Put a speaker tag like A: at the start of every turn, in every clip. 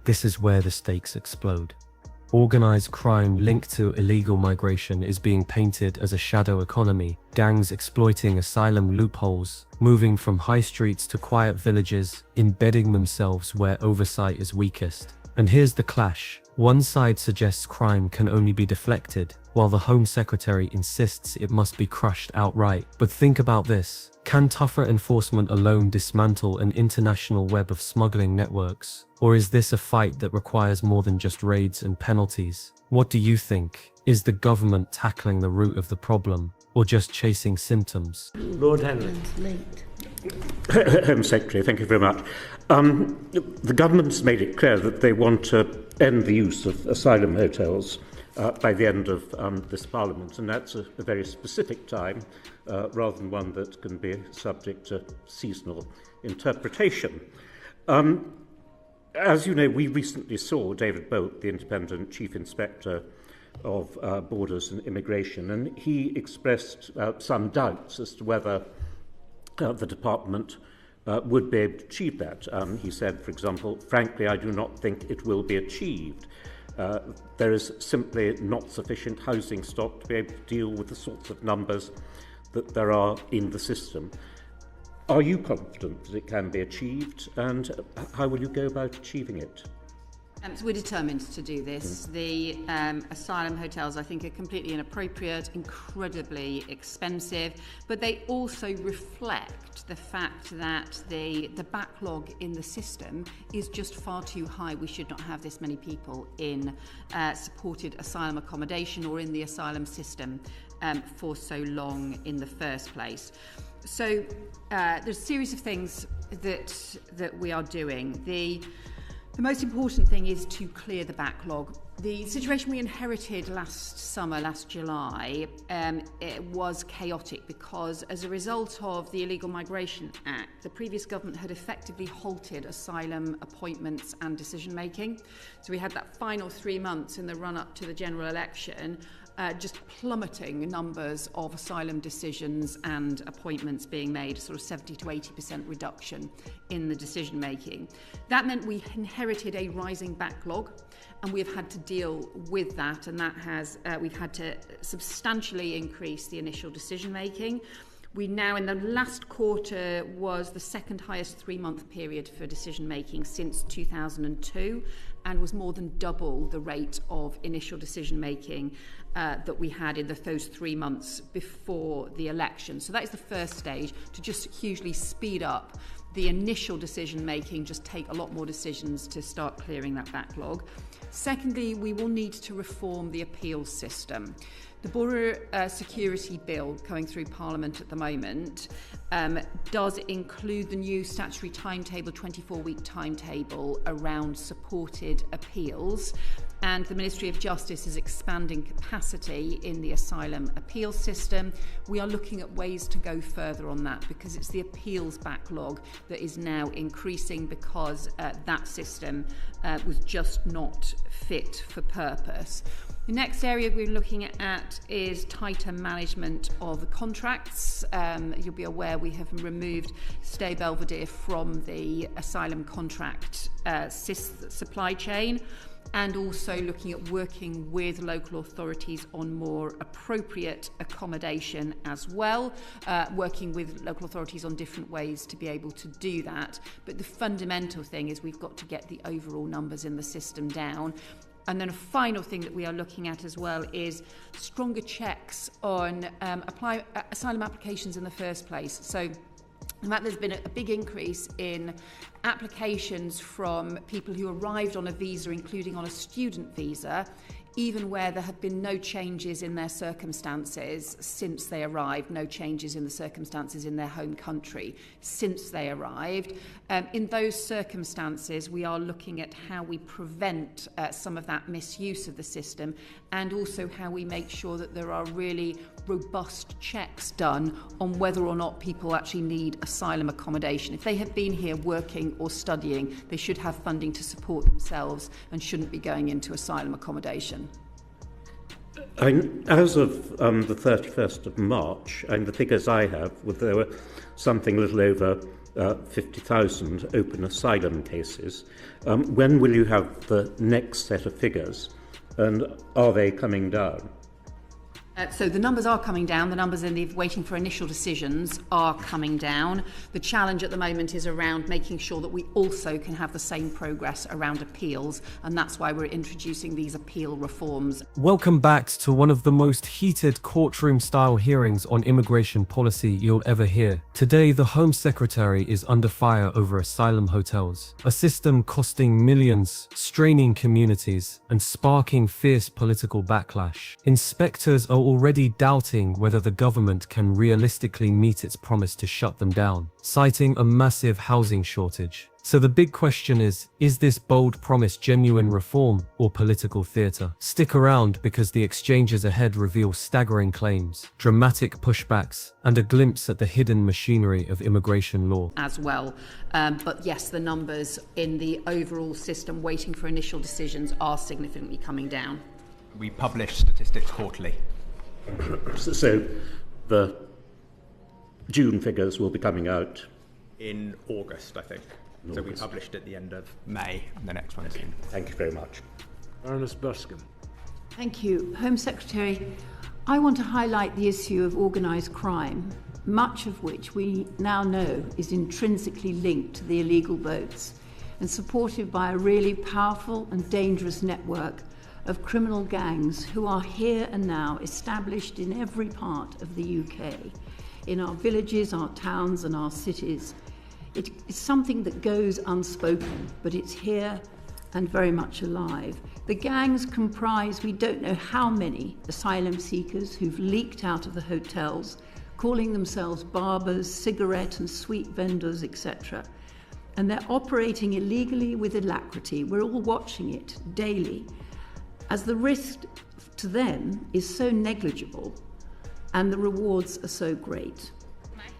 A: This is where the stakes explode. Organized crime linked to illegal migration is being painted as a shadow economy, gangs exploiting asylum loopholes, moving from high streets to quiet villages, embedding themselves where oversight is weakest. And here's the clash. One side suggests crime can only be deflected, while the Home Secretary insists it must be crushed outright. But think about this. Can tougher enforcement alone dismantle an international web of smuggling networks? Or is this a fight that requires more than just raids and penalties? What do you think? Is the government tackling the root of the problem, or just chasing symptoms?
B: Lord Henry.
C: Home Secretary, thank you very much. The government's made it clear that they want to end the use of asylum hotels by the end of this Parliament, and that's a very specific time, rather than one that can be subject to seasonal interpretation. As you know, we recently saw David Bolt, the Independent Chief Inspector of Borders and Immigration, and he expressed some doubts as to whether the department would be able to achieve that. He said, for example, frankly, I do not think it will be achieved. There is simply not sufficient housing stock to be able to deal with the sorts of numbers that there are in the system. Are you confident that it can be achieved, and how will you go about achieving it?
D: So we're determined to do this. The asylum hotels, I think, are completely inappropriate, incredibly expensive, but they also reflect the fact that the backlog in the system is just far too high. We should not have this many people in supported asylum accommodation or in the asylum system for so long in the first place. So there's a series of things that we are doing. The most important thing is to clear the backlog. The situation we inherited last July, it was chaotic because as a result of the Illegal Migration Act, the previous government had effectively halted asylum appointments and decision making. So we had that final 3 months in the run-up to the general election, just plummeting numbers of asylum decisions and appointments being made, sort of 70 to 80% reduction in the decision making. That meant we inherited a rising backlog, and we've had to deal with that, and that has we've had to substantially increase the initial decision making. We now, in the last quarter, was the second highest 3-month period for decision making since 2002, and was more than double the rate of initial decision making that we had in those 3 months before the election. So that is the first stage, to just hugely speed up the initial decision making, just take a lot more decisions to start clearing that backlog. Secondly, we will need to reform the appeals system. The Border Security Bill going through Parliament at the moment does include the new statutory timetable, 24-week timetable around supported appeals. And the Ministry of Justice is expanding capacity in the asylum appeals system. We are looking at ways to go further on that because it's the appeals backlog that is now increasing because that system was just not fit for purpose. The next area we're looking at is tighter management of contracts. You'll be aware we have removed Stay Belvedere from the asylum contract supply chain, and also looking at working with local authorities on more appropriate accommodation as well, working with local authorities on different ways to be able to do that. But the fundamental thing is we've got to get the overall numbers in the system down. And then a final thing that we are looking at as well is stronger checks on asylum applications in the first place. So in fact, there's been a big increase in applications from people who arrived on a visa, including on a student visa, even where there have been no changes in their circumstances since they arrived, no changes in the circumstances in their home country since they arrived. In those circumstances, we are looking at how we prevent some of that misuse of the system, and also how we make sure that there are really robust checks done on whether or not people actually need asylum accommodation. If they have been here working or studying, they should have funding to support themselves and shouldn't be going into asylum accommodation.
C: As of the 31st of March, and the figures I have, there were something a little over 50,000 open asylum cases. When will you have the next set of figures, and are they coming down?
D: So the numbers are coming down. The numbers in the waiting for initial decisions are coming down. The challenge at the moment is around making sure that we also can have the same progress around appeals, and that's why we're introducing these appeal reforms.
A: Welcome back to one of the most heated courtroom-style hearings on immigration policy you'll ever hear. Today, the Home Secretary is under fire over asylum hotels, a system costing millions, straining communities, and sparking fierce political backlash. Inspectors are already doubting whether the government can realistically meet its promise to shut them down, citing a massive housing shortage. So the big question is this bold promise genuine reform or political theatre? Stick around, because the exchanges ahead reveal staggering claims, dramatic pushbacks, and a glimpse at the hidden machinery of immigration law.
D: As well. But yes, the numbers in the overall system waiting for initial decisions are significantly coming down.
B: We publish statistics quarterly.
C: So the June figures will be coming out
B: in August, I think. So we published at the end of May, and the next one's in.
C: Thank you very much.
E: Baroness Buscombe.
F: Thank you. Home Secretary, I want to highlight the issue of organised crime, much of which we now know is intrinsically linked to the illegal boats and supported by a really powerful and dangerous network of criminal gangs who are here and now established in every part of the UK, in our villages, our towns and our cities. It is something that goes unspoken, but it's here and very much alive. The gangs comprise, we don't know how many, asylum seekers who've leaked out of the hotels, calling themselves barbers, cigarette and sweet vendors, etc. And they're operating illegally with alacrity. We're all watching it daily, as the risk to them is so negligible and the rewards are so great.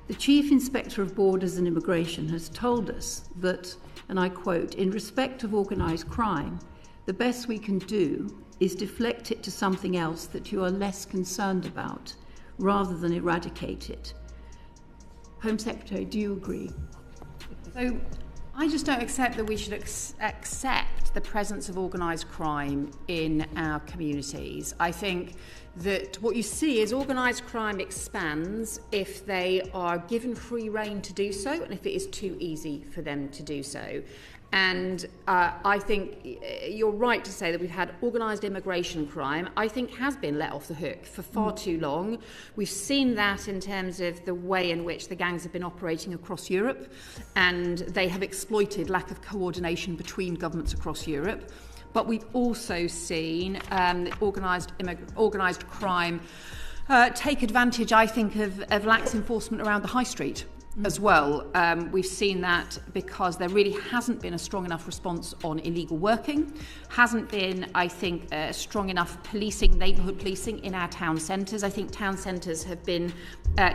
F: The Chief Inspector of Borders and Immigration has told us that, and I quote, "In respect of organised crime, the best we can do is deflect it to something else that you are less concerned about, rather than eradicate it." Home Secretary, do you agree?
D: So I just don't accept that we should accept the presence of organised crime in our communities. I think that what you see is organised crime expands if they are given free rein to do so, and if it is too easy for them to do so. And I think you're right to say that we've had organised immigration crime, I think has been let off the hook for far too long. We've seen that in terms of the way in which the gangs have been operating across Europe, and they have exploited lack of coordination between governments across Europe. But we've also seen organised crime take advantage, I think, of lax enforcement around the high street as well. We've seen that because there really hasn't been a strong enough response on illegal working, hasn't been, I think, strong enough policing, neighbourhood policing in our town centres. I think town centres have been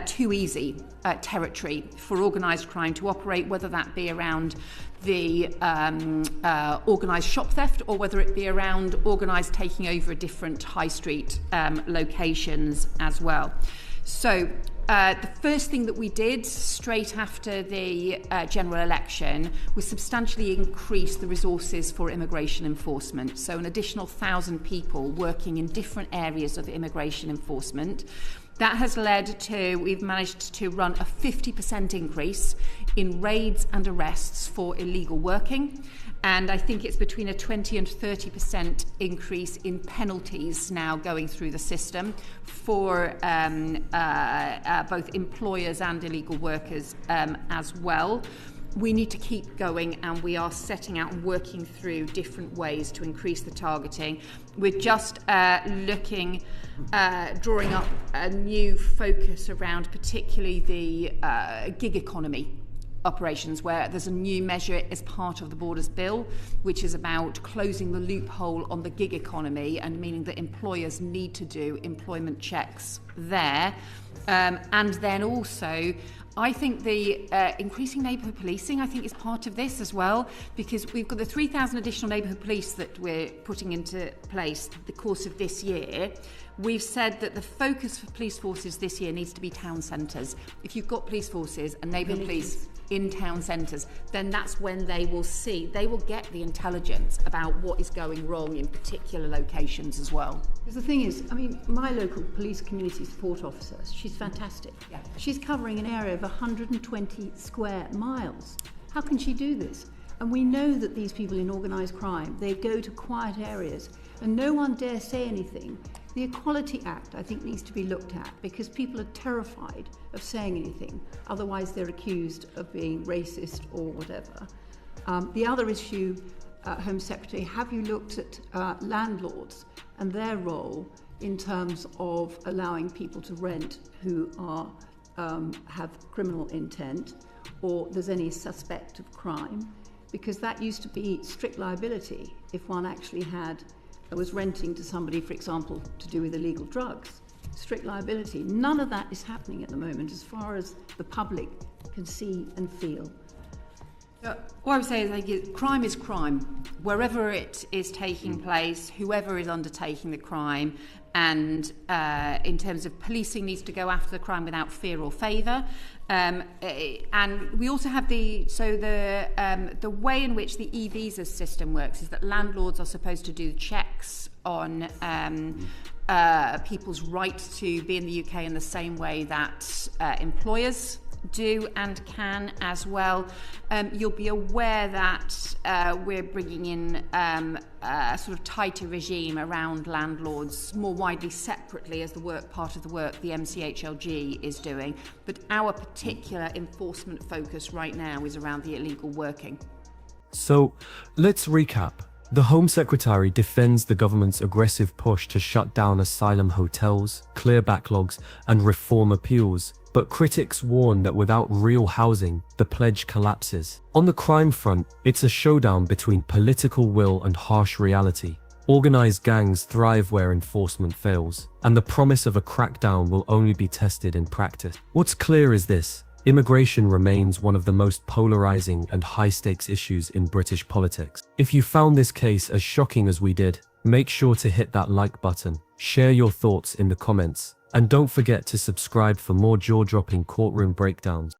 D: too easy territory for organised crime to operate, whether that be around the organised shop theft or whether it be around organised taking over different high street locations as well. So the first thing that we did straight after the general election was substantially increase the resources for immigration enforcement. So an additional 1,000 people working in different areas of immigration enforcement. That has led to, we've managed to run a 50% increase in raids and arrests for illegal working. And I think it's between a 20 and 30% increase in penalties now going through the system for both employers and illegal workers as well. We need to keep going, and we are setting out and working through different ways to increase the targeting. We're just drawing up a new focus around particularly the gig economy operations, where there's a new measure as part of the Borders Bill, which is about closing the loophole on the gig economy, and meaning that employers need to do employment checks there. And then also, I think the increasing neighbourhood policing, I think, is part of this as well, because we've got the 3,000 additional neighbourhood police that we're putting into place the course of this year. We've said that the focus for police forces this year needs to be town centres. If you've got police forces and neighbourhood police in town centres, then that's when they will get the intelligence about what is going wrong in particular locations as well.
F: Because the thing is, I mean, my local police community support officer, she's fantastic.
D: Yeah.
F: She's covering an area of 120 square miles. How can she do this? And we know that these people in organised crime, they go to quiet areas and no one dare say anything. The Equality Act, I think, needs to be looked at because people are terrified of saying anything. Otherwise, they're accused of being racist or whatever. The other issue, Home Secretary, have you looked at landlords and their role in terms of allowing people to rent who are have criminal intent or there's any suspect of crime? Because that used to be strict liability if one actually was renting to somebody, for example, to do with illegal drugs. Strict liability. None of that is happening at the moment as far as the public can see and feel.
D: What I would say is crime is crime. Wherever it is taking place, whoever is undertaking the crime, and in terms of policing needs to go after the crime without fear or favour. And we also have the way in which the e-visa system works is that landlords are supposed to do checks on people's right to be in the UK in the same way that employers do and can as well. You'll be aware that we're bringing in a sort of tighter regime around landlords more widely separately as part of the work the MCHLG is doing. But our particular enforcement focus right now is around the illegal working.
A: So let's recap. The Home Secretary defends the government's aggressive push to shut down asylum hotels, clear backlogs, and reform appeals. But critics warn that without real housing, the pledge collapses. On the crime front, it's a showdown between political will and harsh reality. Organized gangs thrive where enforcement fails, and the promise of a crackdown will only be tested in practice. What's clear is this: immigration remains one of the most polarizing and high-stakes issues in British politics. If you found this case as shocking as we did, make sure to hit that like button, share your thoughts in the comments, and don't forget to subscribe for more jaw-dropping courtroom breakdowns.